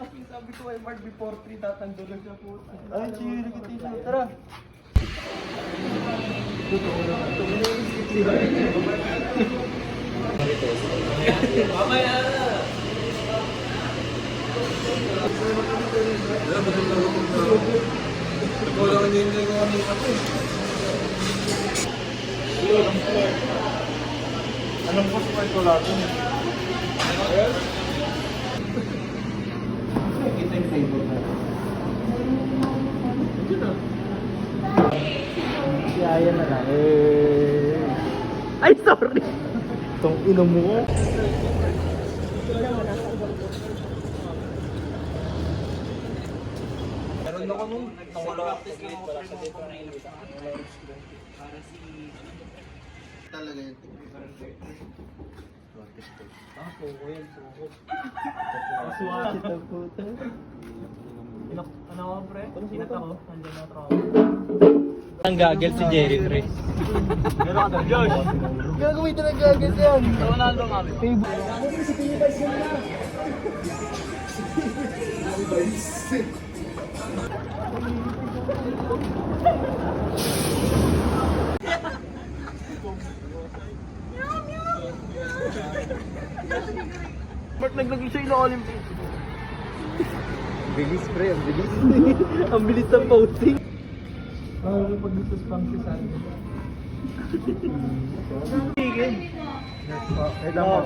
Sabi ko kay Mark before 3 tatanggalin siya po. Ay, sige, tara. Mamaya na! Wala niyo yung nagawa niyo ako. Anong post pa ito lahat? Kita yung flavor na. Si Aya na lang. Ay, sorry! Itong ino mo. Meron ako nung nawala ako. Talaga yun. Ako, yan po. Swakit ang puta. Ano ako, pre? Inat ako. Nandiyan na ako. Ang gagel si Jerry, pre. Meron ka daw, Josh. Gagawin na nag-gagas yan. Ronaldo nga, pre. Mark, naglagay siya ilalim. Bilis, pre. Ang bilis. Ang bilis ng posting. Ano pag gusto si Sandy? Sige. Wait lang po.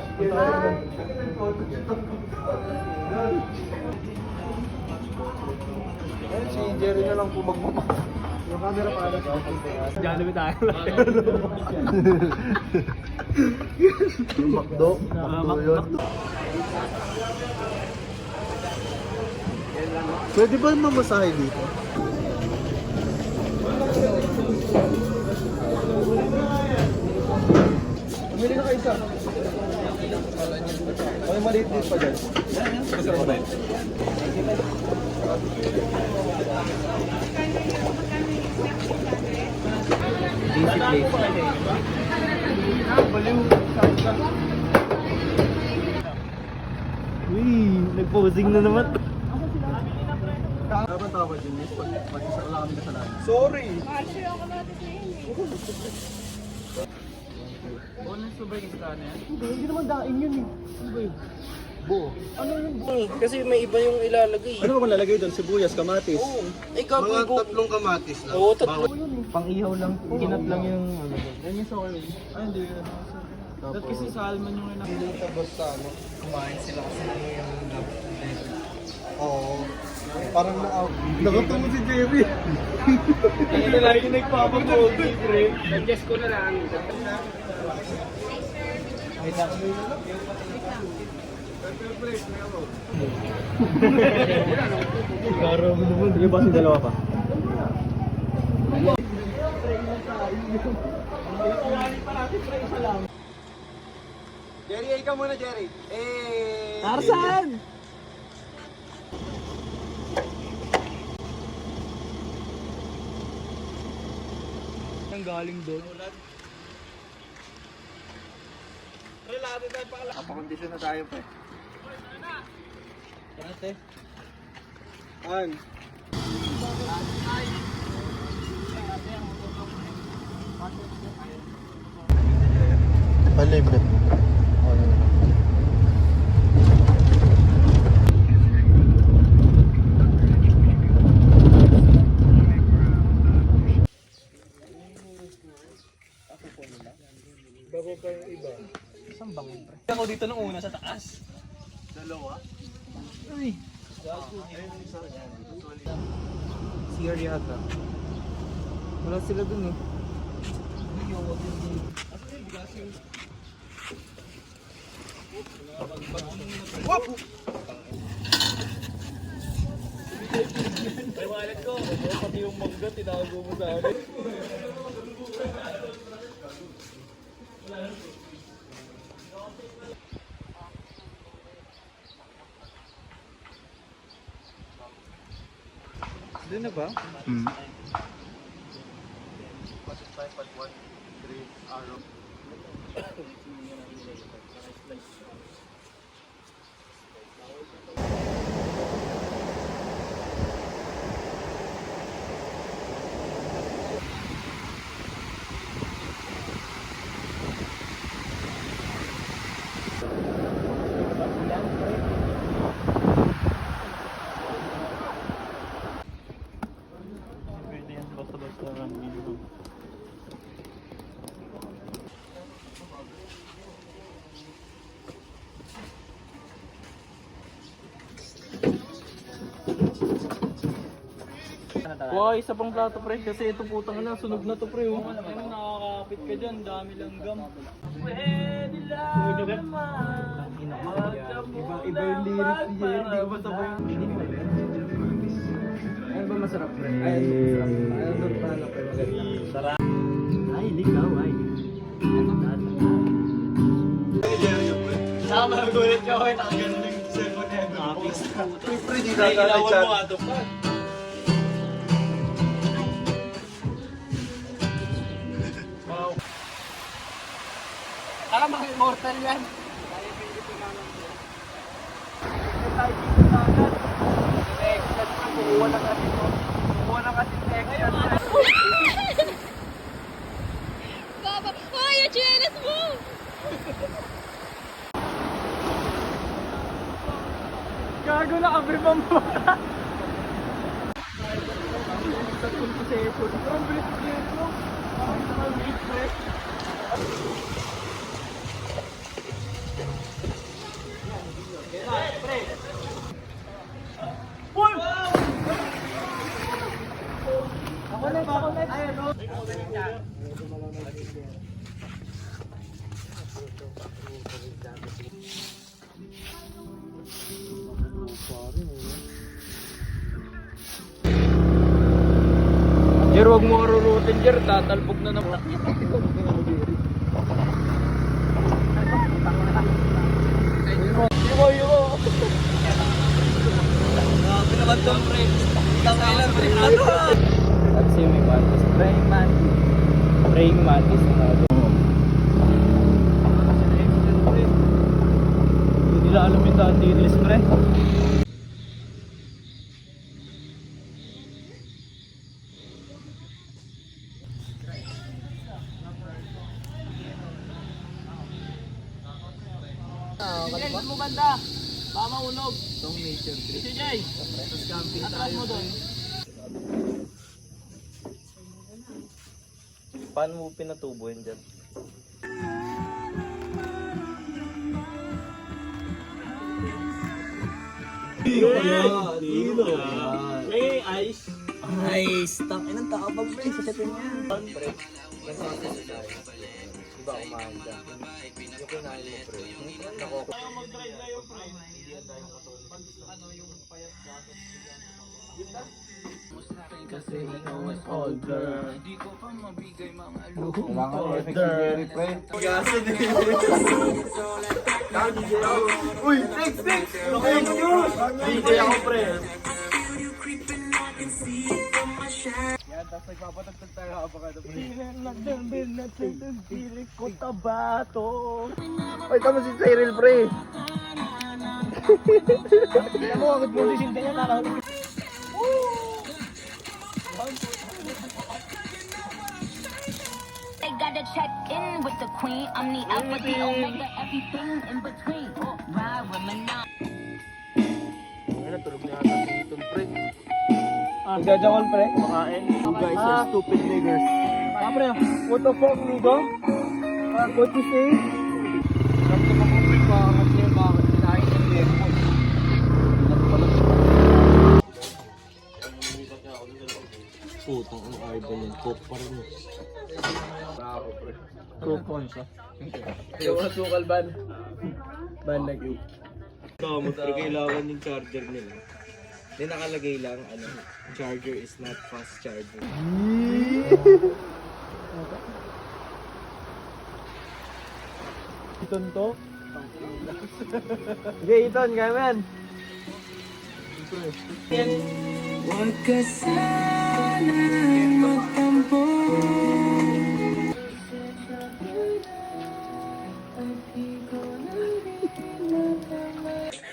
Si Jerry na lang po magmama. Yung camera pa alas. Diyan namin tayo. Makdo. Makdo yun. Pwede ba mamasahe dito? Pumili na kayo isa. May maliit din pa dyan. Gusto mo ba? Uy, nag-posing na naman. Dapat tawad yun, miss. Pag isa wala kami kasalanan. Sorry! Unang sobrang yung sana yan? Hindi naman daing yun eh. Ano ba yun? Buo. Ano yung buong? Kasi may iba yung ilalagay. Ano ba malalagay doon? Sibuyas, kamatis? Ay, gagawin ko. tatlong kamatis lang. Oo, tatlo. Pang-ihaw lang. Kinat lang yung ano doon. Yan yung sorry. Ay, hindi yun. Tapos, Dahil kasi salman yung hindi sa basta ano. kumain sila kasi yung Oo. Parang na-out. Nakatungo si Jerry. Kaya na lagi nagpapapogi, pre. Suggest ko na lang. Wait lang. Garo mo naman. Sige ba si dalawa pa? Jerry, ikaw muna, Jerry. Tarzan! Ang galing doon. Relate tayo pa. Kapakondisyon na tayo pa. Ate. An? Palibre. Bago pa yung iba. Isang bangon, pre. Ako dito nung una sa taas. Dalawa? Uy. CR yata. Wala sila dun eh. Wap! Ay, wallet ko. Pati yung mangga, tinago mo sa akin. Doon na ba? Hmm. Kuha isa pang plato pre, kasi ito putang na, sunog na to pre. Oh. Ano nakakapit ka dyan, dami lang gam. Pwede lang naman. Iba yung lyrics ni Jerry, di ba sabay yung Ano ba masarap pre? Ay, masarap. Ano ba ano pre? Maganda. Sarap. Ay, ligaw, ay. Sama gulit ka ko, nakagano ng cellphone niya. Pre, di na Ilawan mo ato pa. Para mga immortal yan. Baba, ay, yung chinelas mo! Gago na kami mo. Jer, wag mo karurutin, Jer. Tatalbog na naman. Yuko. Grabe naman doon, pre. Tangailan, pre. Ano? At si may mantis. Praying mantis. Praying mantis. Hindi nila alam yung daan dinis, pre. Sinyal mo banda. Baka maulog. Itong nature trip. Sinyal. Tapos camping tayo. Atras mo doon. Paano mo pinatubo yun dyan? Dino. May ice. Ice. Tangin ang takabag, pre. Sa chatin niya. Pre, diba kumain dyan? Yung kinain mo, pre. Nako. Ayaw mag-drive na yung pre. Pag ano yung payat gatos. Yun na. Kasi ikaw ay older. Hindi ko pa mabigay mga Kailangan effect si Jerry, pre. Gaso din. Uy, next! Thank you! DJ ako, pre. Yan, tapos nagpapatagtag tayo habang ano pre. Nagdambil na pilit ko tabato. Ay, tama si Cyril, pre. Alam mo, ang position ka niya, nakahuli. They gotta check in with the queen. I'm the alpha, the omega, everything in between. Ride with me now. Ay, natulog na ata dito, pre. Gajakon, pre. Kumakain. You guys are stupid niggers. Pre, what the fuck, Nico? What you say? Alam ko mga pre, bakit niya bakit kinain ng lemon. Putang ang idol yung coke pa rin. Bravo pre. Coke on siya. Yung sukal ban. Ban lagi. Tama, pre. Kailangan yung charger nila. Di nakalagay lang, ano, charger is not fast charger. Iton to? Okay, Iton, kaya man. Huwag ka sanang magtampo.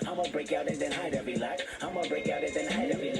I'ma break out and then hide every lie. I'ma break out and then hide every